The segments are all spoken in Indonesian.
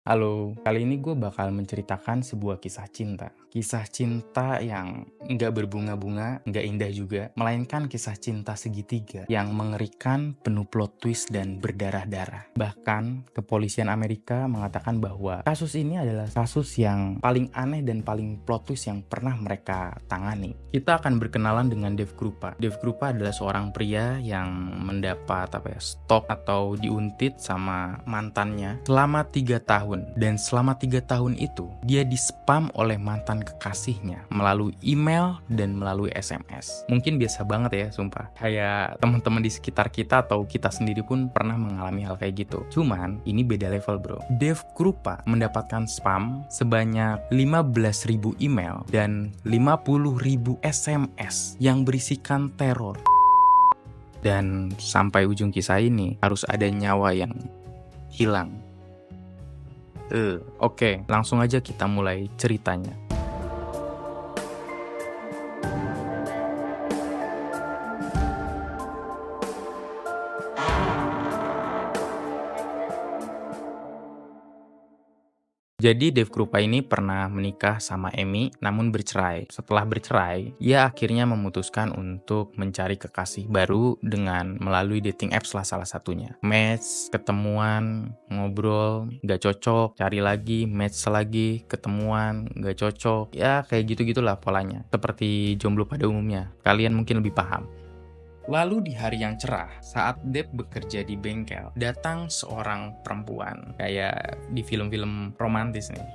Halo, kali ini gue bakal menceritakan sebuah kisah cinta. Kisah cinta yang nggak berbunga-bunga, nggak indah juga, melainkan kisah cinta segitiga yang mengerikan, penuh plot twist dan berdarah-darah. Bahkan, kepolisian Amerika mengatakan bahwa kasus ini adalah kasus yang paling aneh dan paling plot twist yang pernah mereka tangani. Kita akan berkenalan dengan Dave Krupa. Dave Krupa adalah seorang pria yang mendapat stok atau diuntit sama mantannya selama 3 tahun. Dan selama 3 tahun itu, dia di-spam oleh mantan kekasihnya melalui email dan melalui SMS. Mungkin biasa banget ya, sumpah. Kayak teman-teman di sekitar kita atau kita sendiri pun pernah mengalami hal kayak gitu. Cuman, ini beda level, bro. Dave Krupa mendapatkan spam sebanyak 15.000 email dan 50.000 SMS yang berisikan teror. Dan sampai ujung kisah ini harus ada nyawa yang hilang. Oke, langsung aja kita mulai ceritanya. Jadi Dave Krupa ini pernah menikah sama Amy, namun bercerai. Setelah bercerai, ia akhirnya memutuskan untuk mencari kekasih baru dengan melalui dating apps lah salah satunya. Match, ketemuan, ngobrol, gak cocok, cari lagi, match lagi, ketemuan, gak cocok. Ya kayak gitu-gitulah polanya. Seperti jomblo pada umumnya. Kalian mungkin lebih paham. Lalu di hari yang cerah, saat Dave bekerja di bengkel, datang seorang perempuan. Kayak di film-film romantis nih.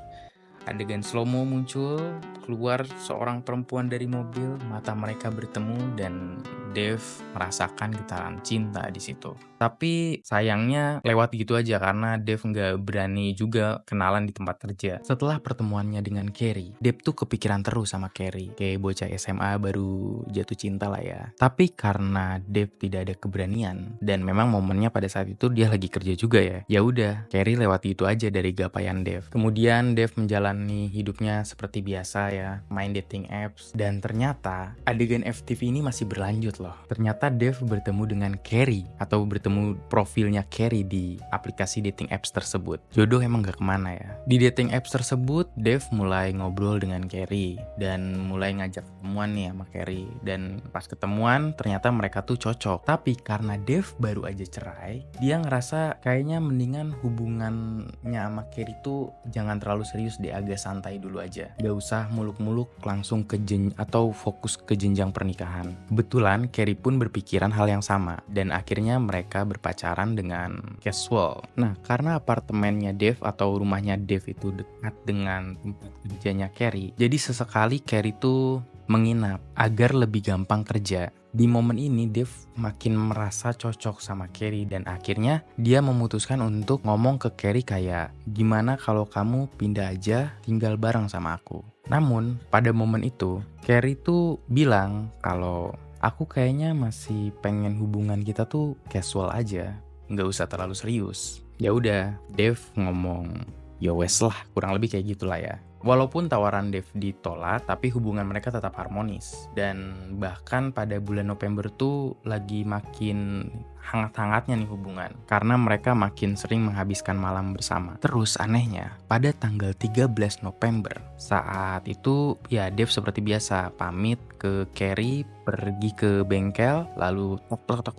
Adegan slow-mo muncul, keluar seorang perempuan dari mobil, mata mereka bertemu dan Dave merasakan getaran cinta di situ. Tapi sayangnya lewat gitu aja karena Dave nggak berani juga kenalan di tempat kerja. Setelah pertemuannya dengan Carrie, Dave tuh kepikiran terus sama Carrie. Kayak bocah SMA baru jatuh cinta lah ya. Tapi karena Dave tidak ada keberanian dan memang momennya pada saat itu dia lagi kerja juga ya. Ya udah, Carrie lewat itu aja dari gapaian Dave. Kemudian Dave menjalani hidupnya seperti biasa ya, main dating apps dan ternyata adegan FTV ini masih berlanjut loh. Ternyata Dave bertemu dengan Carrie atau bertemu profilnya Carrie di aplikasi dating apps tersebut. Jodoh emang gak kemana ya. Di dating apps tersebut, Dave mulai ngobrol dengan Carrie dan mulai ngajak ketemuan nih sama Carrie. Dan pas ketemuan, ternyata mereka tuh cocok. Tapi karena Dave baru aja cerai, dia ngerasa kayaknya mendingan hubungannya sama Carrie tuh jangan terlalu serius deh, agak santai dulu aja. Gak usah muluk-muluk langsung ke atau fokus ke jenjang pernikahan. Kebetulan Carrie pun berpikiran hal yang sama dan akhirnya mereka berpacaran dengan casual. Nah, karena apartemennya Dave atau rumahnya Dave itu dekat dengan tempat kerjanya Carrie, jadi sesekali Carrie tuh menginap agar lebih gampang kerja. Di momen ini Dave makin merasa cocok sama Carrie dan akhirnya dia memutuskan untuk ngomong ke Carrie kayak, gimana kalau kamu pindah aja tinggal bareng sama aku. Namun pada momen itu Carrie tuh bilang kalau aku kayaknya masih pengen hubungan kita tuh casual aja, nggak usah terlalu serius. Ya udah, Dave ngomong, ya wes lah, kurang lebih kayak gitulah ya. Walaupun tawaran Dave ditolak, tapi hubungan mereka tetap harmonis. Dan bahkan pada bulan November tuh lagi makin hangat-hangatnya nih hubungan. Karena mereka makin sering menghabiskan malam bersama. Terus anehnya, pada tanggal 13 November, saat itu ya Dave seperti biasa pamit ke Carrie, pergi ke bengkel, lalu tok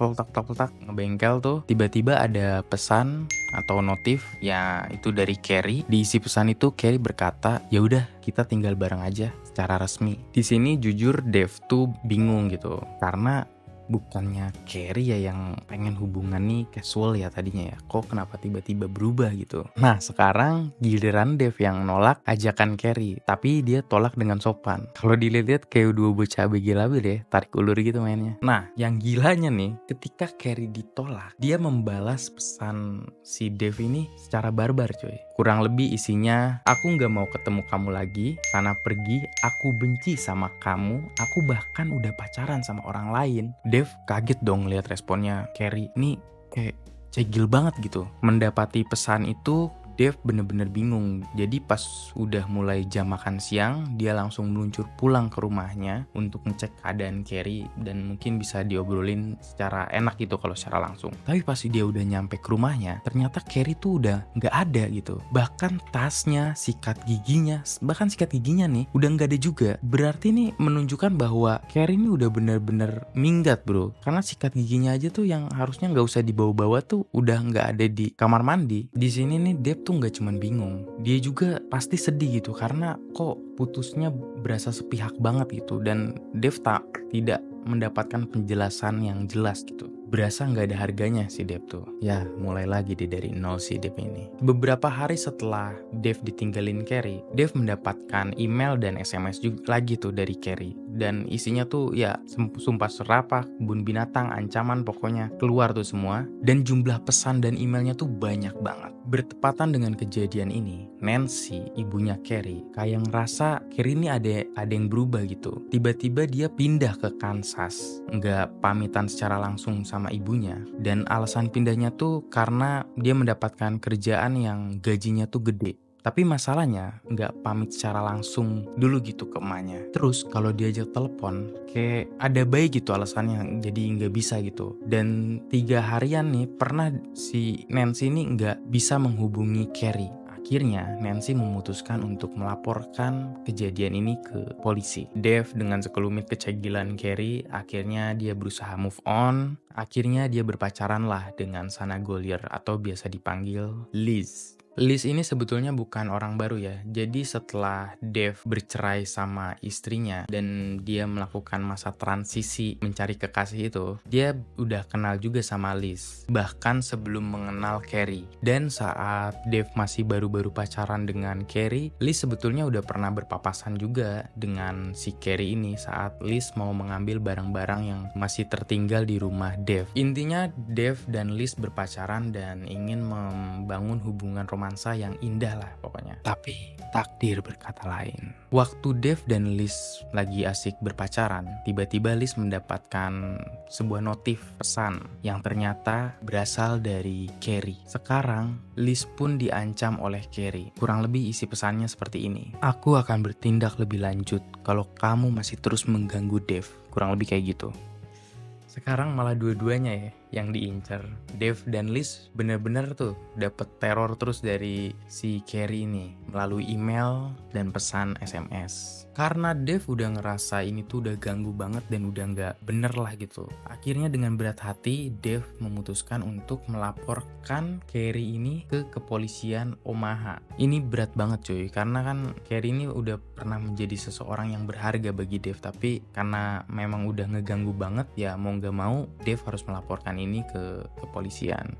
ngebengkel tuh, tiba-tiba ada pesan atau notif ya itu dari Carrie. Diisi pesan itu Carrie berkata, ya udah kita tinggal bareng aja secara resmi. Di sini jujur Dave tuh bingung gitu karena bukannya Carrie ya yang pengen hubungan nih casual ya tadinya ya, kok kenapa tiba-tiba berubah gitu. Nah sekarang giliran Dave yang nolak ajakan Carrie, tapi dia tolak dengan sopan. Kalau dilihat kayak dua bocah abg labil deh, tarik ulur gitu mainnya. Nah yang gilanya nih, ketika Carrie ditolak, dia membalas pesan si Dave ini secara barbar coy. Kurang lebih isinya, aku gak mau ketemu kamu lagi, sana pergi, aku benci sama kamu, aku bahkan udah pacaran sama orang lain. Dave kaget dong lihat responnya Carrie, ini kayak cegil banget gitu. Mendapati pesan itu, Dev bener-bener bingung. Jadi pas udah mulai jam makan siang, dia langsung meluncur pulang ke rumahnya untuk ngecek keadaan Carrie dan mungkin bisa diobrolin secara enak gitu kalau secara langsung. Tapi pas dia udah nyampe ke rumahnya, ternyata Carrie tuh udah nggak ada gitu. Bahkan tasnya, sikat giginya nih udah nggak ada juga. Berarti nih menunjukkan bahwa Carrie ini udah bener-bener minggat bro. Karena sikat giginya aja tuh yang harusnya nggak usah dibawa-bawa tuh udah nggak ada di kamar mandi. Di sini nih Dev tuh nggak cuman bingung, dia juga pasti sedih gitu karena kok putusnya berasa sepihak banget gitu dan Dev tidak mendapatkan penjelasan yang jelas gitu. Berasa nggak ada harganya si Dev tuh. Ya mulai lagi deh dari nol si Dev ini. Beberapa hari setelah Dev ditinggalin Carrie, Dev mendapatkan email dan SMS juga lagi tuh dari Carrie. Dan isinya tuh ya sumpah serapah, kebun binatang, ancaman pokoknya keluar tuh semua. Dan jumlah pesan dan emailnya tuh banyak banget. Bertepatan dengan kejadian ini, Nancy, ibunya Carrie, kayak ngerasa Carrie ini ada yang berubah gitu. Tiba-tiba dia pindah ke Kansas, nggak pamitan secara langsung sama ibunya. Dan alasan pindahnya tuh karena dia mendapatkan kerjaan yang gajinya tuh gede. Tapi masalahnya nggak pamit secara langsung dulu gitu ke emaknya. Terus kalau diajak telepon kayak ada baik gitu alasannya jadi nggak bisa gitu. Dan 3 harian nih pernah si Nancy ini nggak bisa menghubungi Carrie. Akhirnya Nancy memutuskan untuk melaporkan kejadian ini ke polisi. Dev dengan sekelumit kecegilan Carrie, akhirnya dia berusaha move on. Akhirnya dia berpacaran lah dengan Sana Gollier atau biasa dipanggil Liz. Liz ini sebetulnya bukan orang baru ya. Jadi setelah Dev bercerai sama istrinya dan dia melakukan masa transisi mencari kekasih itu, dia udah kenal juga sama Liz. Bahkan sebelum mengenal Carrie. Dan saat Dev masih baru-baru pacaran dengan Carrie, Liz sebetulnya udah pernah berpapasan juga dengan si Carrie ini saat Liz mau mengambil barang-barang yang masih tertinggal di rumah Dev. Intinya Dev dan Liz berpacaran dan ingin membangun hubungan romansa yang indah lah pokoknya. Tapi takdir berkata lain. Waktu Dev dan Liz lagi asik berpacaran, tiba-tiba Liz mendapatkan sebuah notif pesan yang ternyata berasal dari Carrie. Sekarang Liz pun diancam oleh Carrie. Kurang lebih isi pesannya seperti ini. Aku akan bertindak lebih lanjut kalau kamu masih terus mengganggu Dev. Kurang lebih kayak gitu. Sekarang malah dua-duanya ya yang diincar. Dev dan Liz bener-bener tuh dapet teror terus dari si Carrie ini melalui email dan pesan SMS. Karena Dev udah ngerasa ini tuh udah ganggu banget dan udah nggak bener lah gitu. Akhirnya dengan berat hati Dev memutuskan untuk melaporkan Carrie ini ke kepolisian Omaha. Ini berat banget cuy, karena kan Carrie ini udah pernah menjadi seseorang yang berharga bagi Dev, tapi karena memang udah ngeganggu banget ya mau nggak mau Dev harus melaporkan ini ke kepolisian.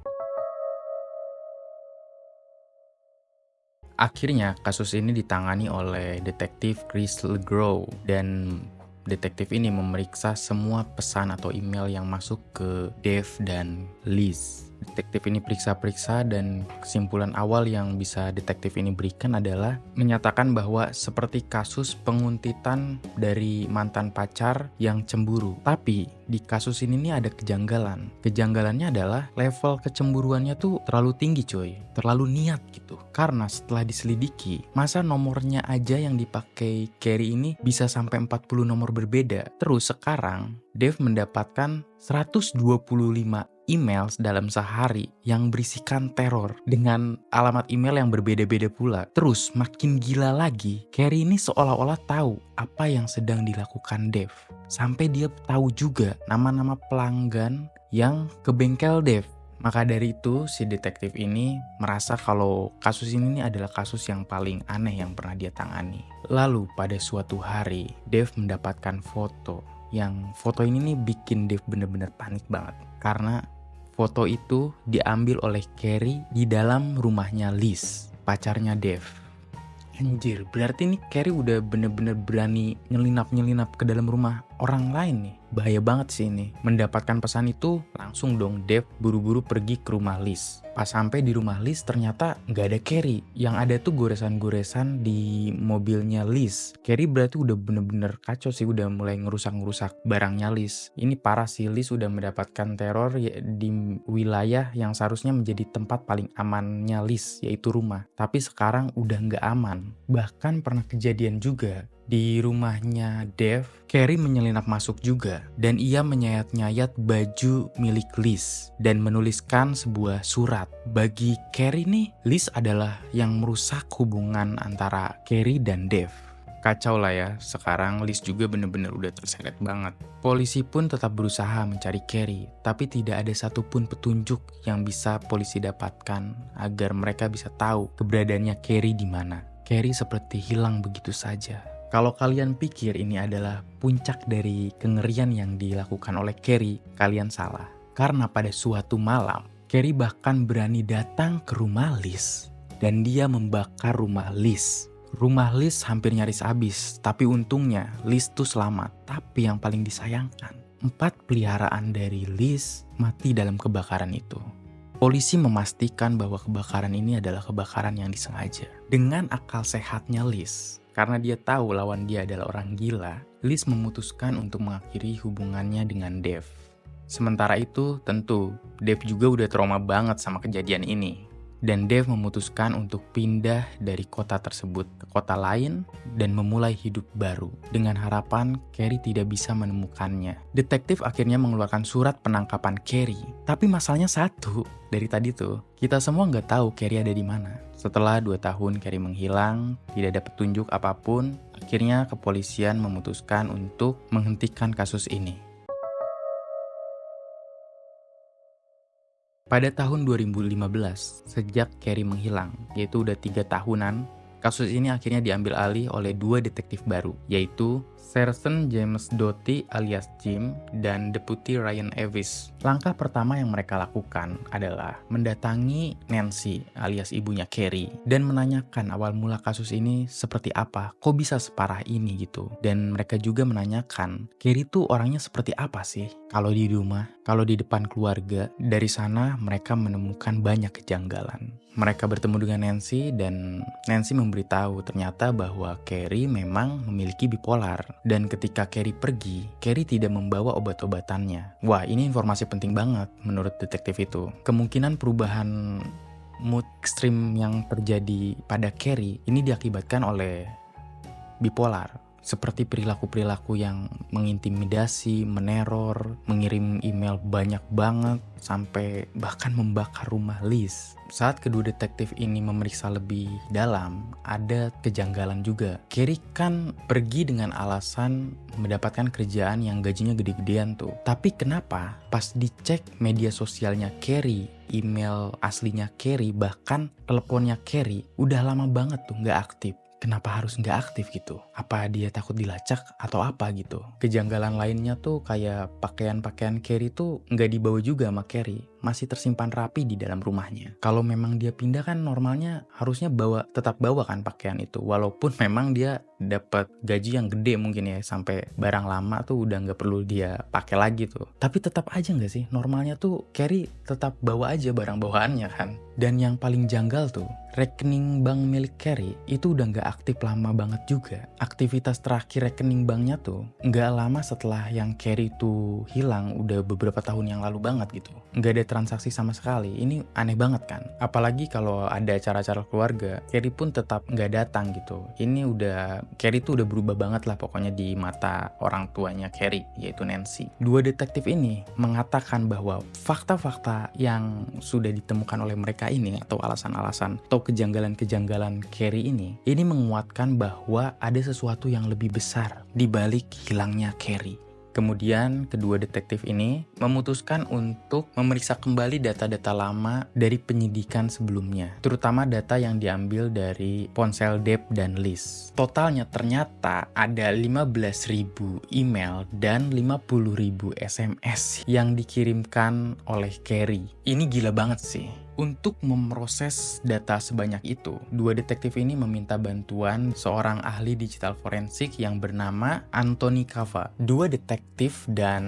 Akhirnya kasus ini ditangani oleh detektif Chris LeGros dan detektif ini memeriksa semua pesan atau email yang masuk ke Dev dan Liz. Detektif ini periksa-periksa dan kesimpulan awal yang bisa detektif ini berikan adalah menyatakan bahwa seperti kasus penguntitan dari mantan pacar yang cemburu. Tapi di kasus ini nih ada kejanggalan. Kejanggalannya adalah level kecemburuannya tuh terlalu tinggi coy. Terlalu niat gitu. Karena setelah diselidiki, masa nomornya aja yang dipakai Carrie ini bisa sampai 40 nomor berbeda. Terus sekarang Dev mendapatkan 125 email dalam sehari yang berisikan teror dengan alamat email yang berbeda-beda pula. Terus makin gila lagi, Carrie ini seolah-olah tahu apa yang sedang dilakukan Dev. Sampai dia tahu juga nama-nama pelanggan yang ke bengkel Dev. Maka dari itu si detektif ini merasa kalau kasus ini adalah kasus yang paling aneh yang pernah dia tangani. Lalu pada suatu hari Dev mendapatkan foto. Yang foto ini nih bikin Dev bener-bener panik banget. Karena foto itu diambil oleh Carrie di dalam rumahnya Liz, pacarnya Dev. Anjir, berarti nih Carrie udah bener-bener berani nyelinap ke dalam rumah orang lain nih. Bahaya banget sih ini. Mendapatkan pesan itu, langsung dong Dave buru-buru pergi ke rumah Liz. Pas sampai di rumah Liz ternyata nggak ada Carrie. Yang ada tuh goresan-goresan di mobilnya Liz. Carrie berarti udah bener-bener kacau sih, udah mulai ngerusak-ngerusak barangnya Liz. Ini parah sih, Liz udah mendapatkan teror di wilayah yang seharusnya menjadi tempat paling amannya Liz, yaitu rumah. Tapi sekarang udah nggak aman. Bahkan pernah kejadian juga di rumahnya Dave, Carrie menyelinap masuk juga dan ia menyayat-nyayat baju milik Liz dan menuliskan sebuah surat. Bagi Carrie nih, Liz adalah yang merusak hubungan antara Carrie dan Dave. Kacau lah ya, sekarang Liz juga bener-bener udah terseret banget. Polisi pun tetap berusaha mencari Carrie, tapi tidak ada satupun petunjuk yang bisa polisi dapatkan agar mereka bisa tahu keberadaannya Carrie di mana. Carrie seperti hilang begitu saja. Kalau kalian pikir ini adalah puncak dari kengerian yang dilakukan oleh Carrie, kalian salah. Karena pada suatu malam, Carrie bahkan berani datang ke rumah Liz dan dia membakar rumah Liz. Rumah Liz hampir nyaris habis, tapi untungnya Liz tuh selamat. Tapi yang paling disayangkan, 4 peliharaan dari Liz mati dalam kebakaran itu. Polisi memastikan bahwa kebakaran ini adalah kebakaran yang disengaja. Dengan akal sehatnya Liz, karena dia tahu lawan dia adalah orang gila, Liz memutuskan untuk mengakhiri hubungannya dengan Dave. Sementara itu, tentu Dave juga udah trauma banget sama kejadian ini. Dan Dave memutuskan untuk pindah dari kota tersebut ke kota lain dan memulai hidup baru. Dengan harapan Carrie tidak bisa menemukannya. Detektif akhirnya mengeluarkan surat penangkapan Carrie. Tapi masalahnya satu, dari tadi tuh, kita semua nggak tahu Carrie ada di mana. Setelah 2 tahun Carrie menghilang, tidak ada petunjuk apapun, akhirnya kepolisian memutuskan untuk menghentikan kasus ini. Pada tahun 2015, sejak Carrie menghilang, yaitu udah 3 tahunan, kasus ini akhirnya diambil alih oleh 2 detektif baru, yaitu Sergeant James Doty alias Jim dan Deputy Ryan Evis. Langkah pertama yang mereka lakukan adalah mendatangi Nancy alias ibunya Carrie dan menanyakan awal mula kasus ini seperti apa, kok bisa separah ini gitu. Dan mereka juga menanyakan, Carrie tuh orangnya seperti apa sih kalau di rumah, kalau di depan keluarga. Dari sana mereka menemukan banyak kejanggalan. Mereka bertemu dengan Nancy dan Nancy memberitahu ternyata bahwa Carrie memang memiliki bipolar. Dan ketika Carrie pergi, Carrie tidak membawa obat-obatannya. Wah, ini informasi penting banget menurut detektif itu. Kemungkinan perubahan mood ekstrim yang terjadi pada Carrie ini diakibatkan oleh bipolar. Seperti perilaku-perilaku yang mengintimidasi, meneror, mengirim email banyak banget, sampai bahkan membakar rumah Liz. Saat kedua detektif ini memeriksa lebih dalam, ada kejanggalan juga. Carrie kan pergi dengan alasan mendapatkan kerjaan yang gajinya gede-gedean tuh. Tapi kenapa pas dicek media sosialnya Carrie, email aslinya Carrie, bahkan teleponnya Carrie, udah lama banget tuh nggak aktif. Kenapa harus nggak aktif gitu? Apa dia takut dilacak atau apa gitu? Kejanggalan lainnya tuh kayak pakaian-pakaian Carrie tuh nggak dibawa juga sama Carrie. Masih tersimpan rapi di dalam rumahnya. Kalau memang dia pindah kan normalnya harusnya tetap bawa kan pakaian itu. Walaupun memang dia dapat gaji yang gede mungkin ya, sampai barang lama tuh udah nggak perlu dia pakai lagi tuh. Tapi tetap aja nggak sih? Normalnya tuh Carrie tetap bawa aja barang bawaannya kan. Dan yang paling janggal tuh, rekening bank milik Carrie itu udah nggak aktif lama banget juga. Aktivitas terakhir rekening banknya tuh nggak lama setelah yang Carrie tuh hilang, udah beberapa tahun yang lalu banget gitu. Nggak ada transaksi sama sekali. Ini aneh banget kan. Apalagi kalau ada acara-acara keluarga, Carrie pun tetap nggak datang gitu. Ini Carrie tuh udah berubah banget lah pokoknya di mata orang tuanya Carrie, yaitu Nancy. 2 detektif ini mengatakan bahwa fakta-fakta yang sudah ditemukan oleh mereka ini, atau alasan-alasan atau kejanggalan-kejanggalan Carrie ini menguatkan bahwa ada sesuatu yang lebih besar di balik hilangnya Carrie. Kemudian kedua detektif ini memutuskan untuk memeriksa kembali data-data lama dari penyidikan sebelumnya, terutama data yang diambil dari ponsel Dave dan Liz. Totalnya ternyata ada 15.000 email dan 50.000 SMS yang dikirimkan oleh Carrie. Ini gila banget sih. Untuk memproses data sebanyak itu, dua detektif ini meminta bantuan seorang ahli digital forensik yang bernama Anthony Cava. Dua detektif dan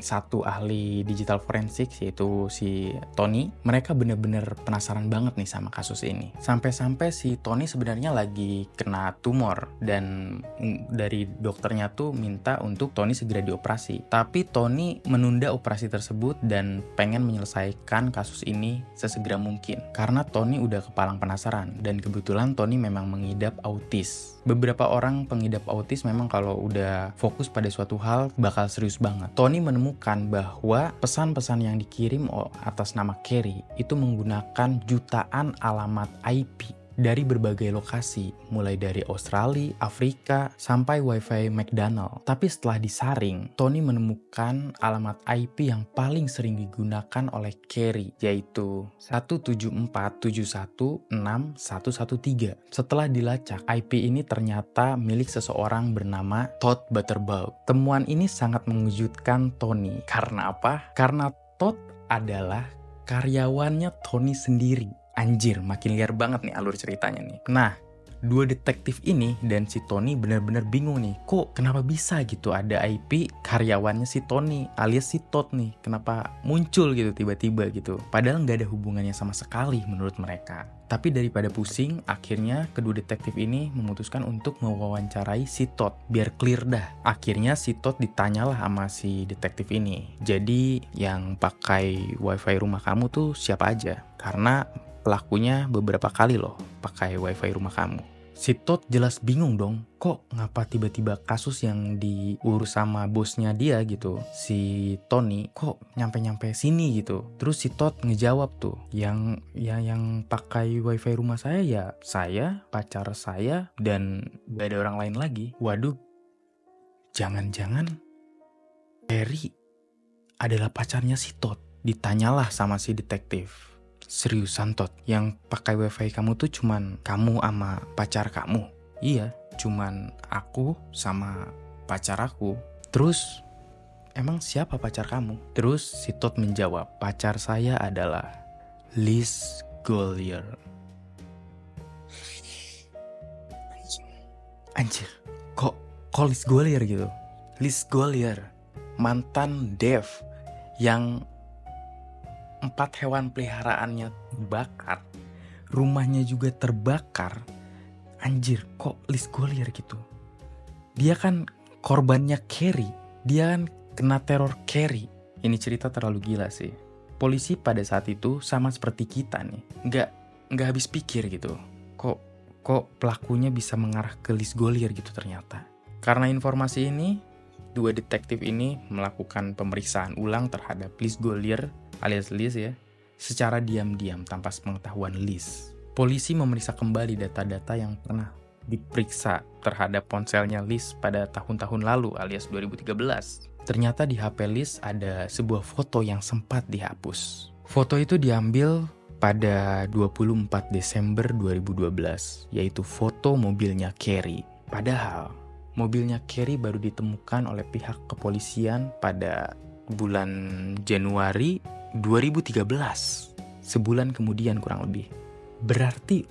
satu ahli digital forensik, yaitu si Tony, mereka bener-bener penasaran banget nih sama kasus ini. Sampai-sampai si Tony sebenarnya lagi kena tumor dan dari dokternya tuh minta untuk Tony segera dioperasi. Tapi Tony menunda operasi tersebut dan pengen menyelesaikan kasus ini sesegera mungkin karena Tony udah kepalang penasaran dan kebetulan Tony memang mengidap autis. Beberapa orang pengidap autis memang kalau udah fokus pada suatu hal bakal serius banget. Tony menemukan bahwa pesan-pesan yang dikirim atas nama Carrie itu menggunakan jutaan alamat IP dari berbagai lokasi, mulai dari Australia, Afrika, sampai WiFi McDonald. Tapi setelah disaring, Tony menemukan alamat IP yang paling sering digunakan oleh Carrie, yaitu 174716113. Setelah dilacak, IP ini ternyata milik seseorang bernama Todd Butterbaugh. Temuan ini sangat mengejutkan Tony. Karena apa? Karena Todd adalah karyawannya Tony sendiri. Anjir, makin liar banget nih alur ceritanya nih. Nah, dua detektif ini dan si Tony benar-benar bingung nih. Kok kenapa bisa gitu ada IP karyawannya si Tony alias si Todd nih. Kenapa muncul gitu tiba-tiba gitu. Padahal nggak ada hubungannya sama sekali menurut mereka. Tapi daripada pusing, akhirnya kedua detektif ini memutuskan untuk mewawancarai si Todd. Biar clear dah. Akhirnya si Todd ditanyalah sama si detektif ini. Jadi yang pakai wifi rumah kamu tuh siapa aja? Karena pelakunya beberapa kali loh pakai wifi rumah kamu. Si Todd jelas bingung dong, kok ngapa tiba-tiba kasus yang diurus sama bosnya dia gitu, si Tony, kok nyampe-nyampe sini gitu. Terus si Todd ngejawab tuh, yang pakai wifi rumah saya, pacar saya, dan gak ada orang lain lagi. Waduh, jangan-jangan Carrie adalah pacarnya si Todd. Ditanyalah sama si detektif. Seriusan Todd, yang pakai wifi kamu tuh cuman kamu sama pacar kamu? Iya, cuman aku sama pacar aku. Terus, emang siapa pacar kamu? Terus si Todd menjawab, pacar saya adalah Liz Gollier. Anjir, kok Liz Gollier gitu? Liz Gollier, mantan Dev yang 4 hewan peliharaannya bakar, rumahnya juga terbakar. Anjir, kok Liz Gollier gitu? Dia kan korbannya Carrie, dia kan kena teror Carrie. Ini cerita terlalu gila sih. Polisi pada saat itu sama seperti kita nih, nggak habis pikir gitu. Kok pelakunya bisa mengarah ke Liz Gollier gitu ternyata. Karena informasi ini, dua detektif ini melakukan pemeriksaan ulang terhadap Liz Gollier alias Liz ya, secara diam-diam tanpa sepengetahuan Liz. Polisi memeriksa kembali data-data yang pernah diperiksa terhadap ponselnya Liz pada tahun-tahun lalu alias 2013. Ternyata di HP Liz ada sebuah foto yang sempat dihapus. Foto itu diambil pada 24 Desember 2012, yaitu foto mobilnya Carrie. Padahal mobilnya Carrie baru ditemukan oleh pihak kepolisian pada bulan Januari 2013, sebulan kemudian kurang lebih. Berarti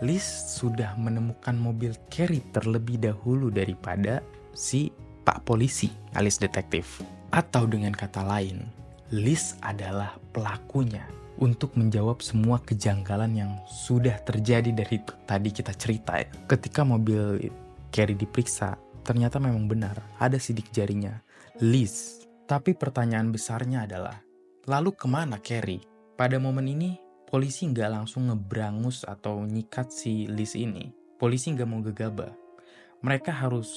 Liz sudah menemukan mobil Carrie terlebih dahulu daripada si Pak Polisi alias detektif. Atau dengan kata lain, Liz adalah pelakunya untuk menjawab semua kejanggalan yang sudah terjadi dari tadi kita cerita ya. Ketika mobil Carrie diperiksa, ternyata memang benar ada sidik jarinya Liz. Tapi pertanyaan besarnya adalah, lalu kemana Carrie? Pada momen ini, polisi nggak langsung ngebrangus atau nyikat si Liz ini. Polisi nggak mau gegabah. Mereka harus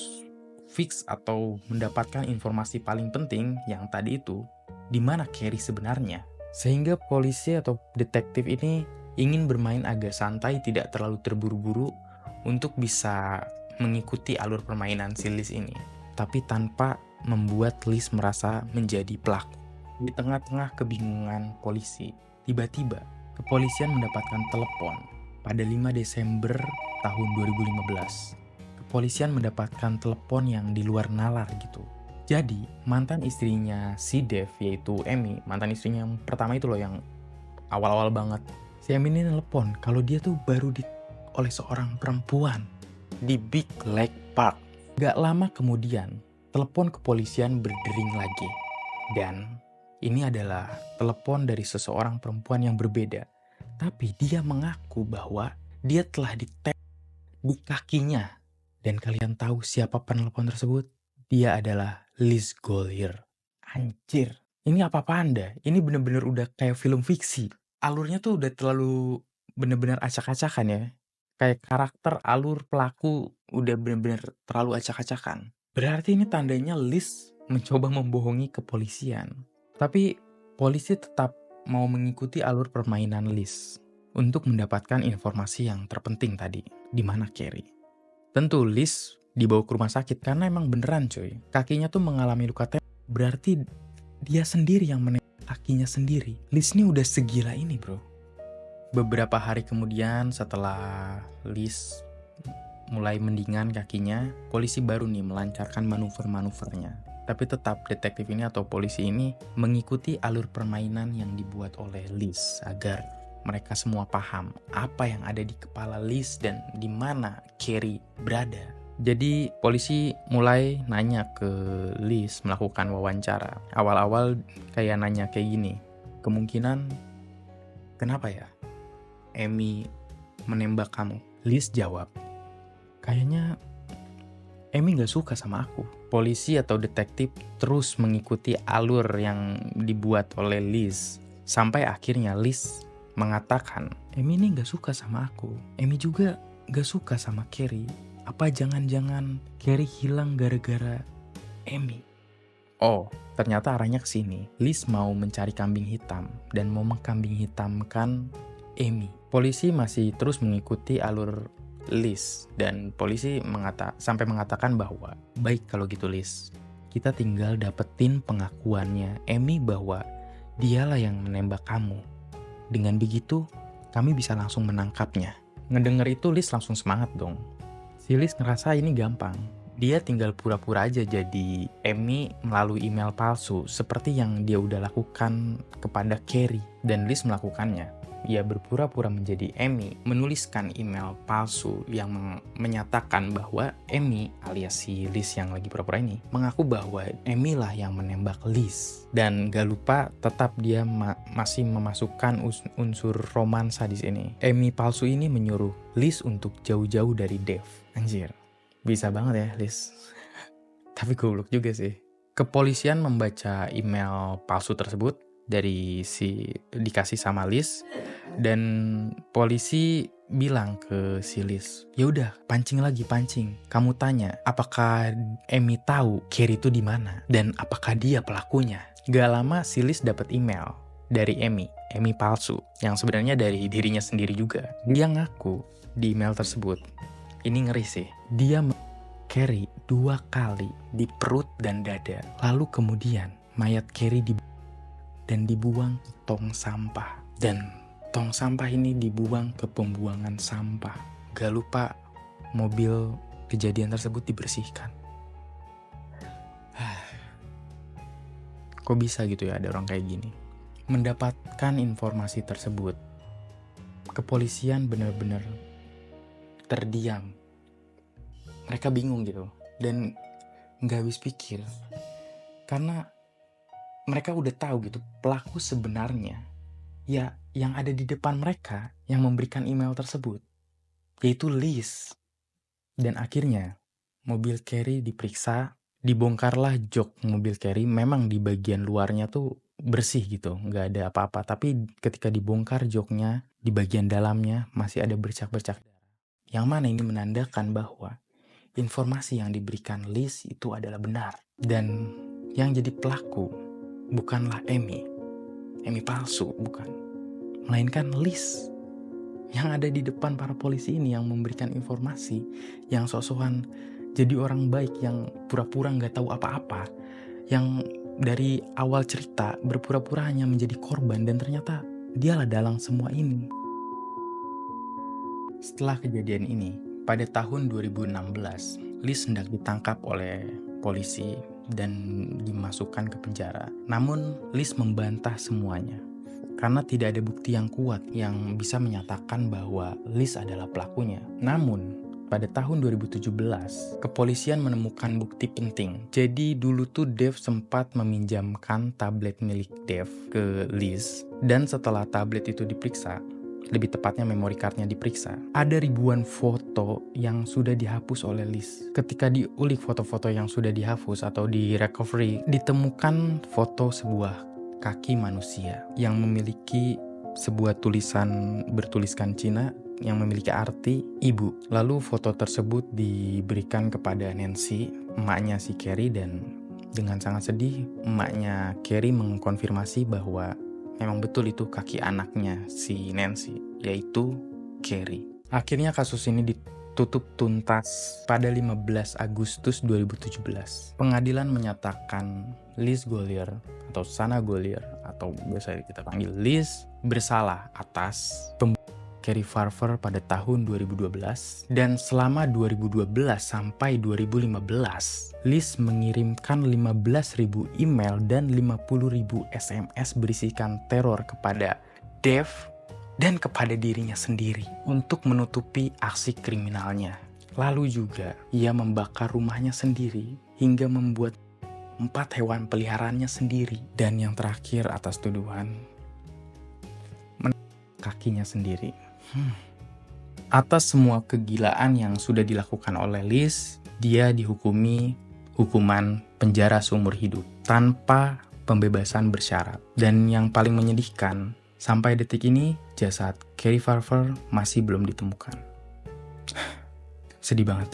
fix atau mendapatkan informasi paling penting yang tadi itu, di mana Carrie sebenarnya. Sehingga polisi atau detektif ini ingin bermain agak santai, tidak terlalu terburu-buru untuk bisa mengikuti alur permainan si Liz ini. Tapi tanpa membuat Liz merasa menjadi pelaku. Di tengah-tengah kebingungan polisi, tiba-tiba kepolisian mendapatkan telepon pada 5 Desember tahun 2015. Kepolisian mendapatkan telepon yang di luar nalar gitu. Jadi, mantan istrinya si Dev, yaitu Amy, mantan istrinya yang pertama itu loh yang awal-awal banget. Si Emi ini nelpon kalau dia tuh baru oleh seorang perempuan di Big Lake Park. Gak lama kemudian, telepon kepolisian berdering lagi. Dan ini adalah telepon dari seseorang perempuan yang berbeda. Tapi dia mengaku bahwa dia telah ditap di kakinya. Dan kalian tahu siapa penelpon tersebut? Dia adalah Liz Golyer. Anjir, ini apa-apaan dah? Ini bener-bener udah kayak film fiksi. Alurnya tuh udah terlalu bener-bener acak-acakan ya. Kayak karakter, alur, pelaku udah bener-bener terlalu acak-acakan. Berarti ini tandanya Liz mencoba membohongi kepolisian. Tapi polisi tetap mau mengikuti alur permainan Liz untuk mendapatkan informasi yang terpenting tadi, di mana Carrie. Tentu Liz dibawa ke rumah sakit karena emang beneran coy. Kakinya tuh mengalami luka tembak. Berarti dia sendiri yang menembak kakinya sendiri. Liz ini udah segila ini bro. Beberapa hari kemudian setelah Liz mulai mendingan kakinya, polisi baru nih melancarkan manuver-manuvernya. Tapi tetap detektif ini atau polisi ini mengikuti alur permainan yang dibuat oleh Liz agar mereka semua paham apa yang ada di kepala Liz dan di mana Carrie berada. Jadi polisi mulai nanya ke Liz melakukan wawancara. Awal-awal kayak nanya kayak gini, kemungkinan kenapa ya Emi menembak kamu? Liz jawab, kayaknya Emi gak suka sama aku. Polisi atau detektif terus mengikuti alur yang dibuat oleh Liz. Sampai akhirnya Liz mengatakan, Emi ini gak suka sama aku. Emi juga gak suka sama Carrie. Apa jangan-jangan Carrie hilang gara-gara Emi? Oh, ternyata arahnya ke sini. Liz mau mencari kambing hitam dan mau mengkambing hitamkan Emi. Polisi masih terus mengikuti alur Liz dan polisi sampai mengatakan bahwa baik kalau gitu Liz, kita tinggal dapetin pengakuannya Emi bahwa dialah yang menembak kamu. Dengan begitu kami bisa langsung menangkapnya. Ngedenger itu Liz langsung semangat dong. Si Liz ngerasa ini gampang. Dia tinggal pura-pura aja jadi Emi melalui email palsu seperti yang dia udah lakukan kepada Carrie. Dan Liz melakukannya. Ia berpura-pura menjadi Emi, menuliskan email palsu yang menyatakan bahwa Emi alias si Liz yang lagi pura-pura ini mengaku bahwa Emi lah yang menembak Liz. Dan gak lupa tetap dia masih memasukkan unsur romansa di sini. Emi palsu ini menyuruh Liz untuk jauh-jauh dari Dev. Anjir, bisa banget ya Liz. Tapi goblok juga sih. Kepolisian membaca email palsu tersebut dikasih sama Liz. Dan polisi bilang ke si Liz, ya udah pancing lagi. Kamu tanya, apakah Emi tahu Carrie itu di mana dan apakah dia pelakunya? Gak lama si Liz dapat email dari Emi palsu yang sebenarnya dari dirinya sendiri juga. Dia ngaku di email tersebut, ini ngeri sih. Dia Carrie 2 kali di perut dan dada. Lalu kemudian mayat Carrie dibuang ke tong sampah. Dan tong sampah ini dibuang ke pembuangan sampah. Gak lupa mobil kejadian tersebut dibersihkan. Kok bisa gitu ya ada orang kayak gini? Mendapatkan informasi tersebut, kepolisian benar-benar terdiam. Mereka bingung gitu dan gak habis pikir. Karena mereka udah tahu gitu pelaku sebenarnya ya yang ada di depan mereka yang memberikan email tersebut, yaitu Liz. Dan akhirnya mobil Carrie diperiksa, dibongkarlah jok mobil Carrie. Memang di bagian luarnya tuh bersih gitu, nggak ada apa-apa. Tapi ketika dibongkar joknya, di bagian dalamnya masih ada bercak-bercak darah. Yang mana ini menandakan bahwa informasi yang diberikan Liz itu adalah benar. Dan yang jadi pelaku bukanlah Emi palsu, bukan. Melainkan Liz yang ada di depan para polisi ini yang memberikan informasi, yang sok-sokan jadi orang baik, yang pura-pura gak tahu apa-apa, yang dari awal cerita berpura-pura hanya menjadi korban dan ternyata dialah dalang semua ini. Setelah kejadian ini, pada tahun 2016, Liz hendak ditangkap oleh polisi dan dimasukkan ke penjara. Namun Liz membantah semuanya. karena tidak ada bukti yang kuat yang bisa menyatakan bahwa Liz adalah pelakunya. Namun, pada tahun 2017, kepolisian menemukan bukti penting. Jadi dulu tuh Dev sempat meminjamkan tablet milik Dev ke Liz, dan setelah tablet itu diperiksa, lebih tepatnya memory cardnya diperiksa, ada ribuan foto yang sudah dihapus oleh Liz. Ketika diulik foto-foto yang sudah dihapus atau di recovery, ditemukan foto sebuah kaki manusia yang memiliki sebuah tulisan bertuliskan Cina yang memiliki arti ibu. Lalu foto tersebut diberikan kepada Nancy, emaknya si Carrie, dan dengan sangat sedih emaknya Carrie mengkonfirmasi bahwa memang betul itu kaki anaknya si Nancy, yaitu Carrie. Akhirnya kasus ini ditutup tuntas pada 15 Agustus 2017. Pengadilan menyatakan Liz Gollier atau Sana Gollier atau biasa kita panggil Liz bersalah atas Carrie Farver pada tahun 2012, dan selama 2012 sampai 2015, Liz mengirimkan 15.000 email dan 50.000 SMS berisikan teror kepada Dev dan kepada dirinya sendiri untuk menutupi aksi kriminalnya. Lalu juga ia membakar rumahnya sendiri hingga membuat 4 hewan peliharaannya sendiri, dan yang terakhir atas tuduhan kakinya sendiri. Atas semua kegilaan yang sudah dilakukan oleh Liz, dia dihukumi hukuman penjara seumur hidup tanpa pembebasan bersyarat. Dan yang paling menyedihkan, sampai detik ini jasad Carrie Farver masih belum ditemukan. Sedih banget.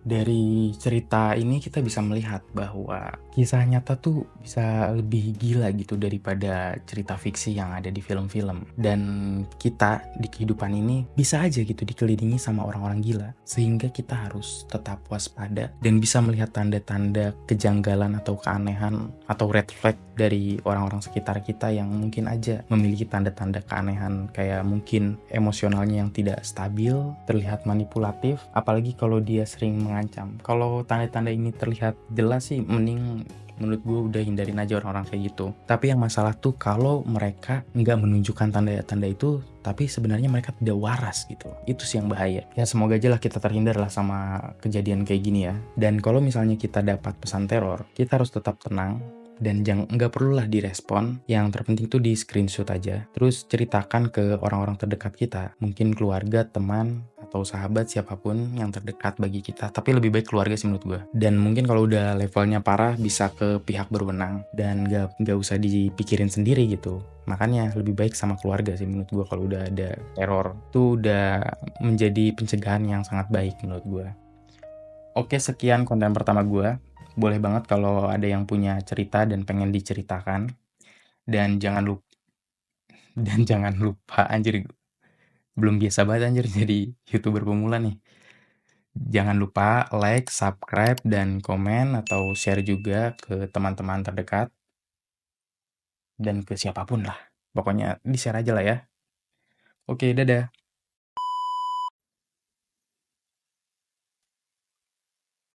Dari cerita ini kita bisa melihat bahwa kisah nyata tuh bisa lebih gila gitu daripada cerita fiksi yang ada di film-film. Dan kita di kehidupan ini bisa aja gitu dikelilingi sama orang-orang gila. Sehingga kita harus tetap waspada dan bisa melihat tanda-tanda kejanggalan atau keanehan atau red flag dari orang-orang sekitar kita yang mungkin aja memiliki tanda-tanda keanehan, kayak mungkin emosionalnya yang tidak stabil, terlihat manipulatif, apalagi kalau dia sering mengancam. Kalau tanda-tanda ini terlihat jelas sih, mending menurut gue udah hindarin aja orang-orang kayak gitu. Tapi yang masalah tuh kalau mereka nggak menunjukkan tanda-tanda itu, tapi sebenarnya mereka tidak waras gitu. Itu sih yang bahaya. Ya semoga aja lah kita terhindar lah sama kejadian kayak gini ya. Dan kalau misalnya kita dapat pesan teror, kita harus tetap tenang. Dan nggak perlulah direspon, yang terpenting tuh di screenshot aja, terus ceritakan ke orang-orang terdekat kita, mungkin keluarga, teman, atau sahabat, siapapun yang terdekat bagi kita, tapi lebih baik keluarga sih menurut gue. Dan mungkin kalau udah levelnya parah bisa ke pihak berwenang dan nggak usah dipikirin sendiri gitu. Makanya lebih baik sama keluarga sih menurut gue. Kalau udah ada teror tuh udah menjadi pencegahan yang sangat baik menurut gue. Oke, sekian konten pertama gue. Boleh banget kalau ada yang punya cerita dan pengen diceritakan. Dan jangan lupa anjir, belum biasa banget anjir jadi YouTuber pemula nih. Jangan lupa like, subscribe, dan komen atau share juga ke teman-teman terdekat dan ke siapapun lah. Pokoknya di-share aja lah ya. Oke, dadah.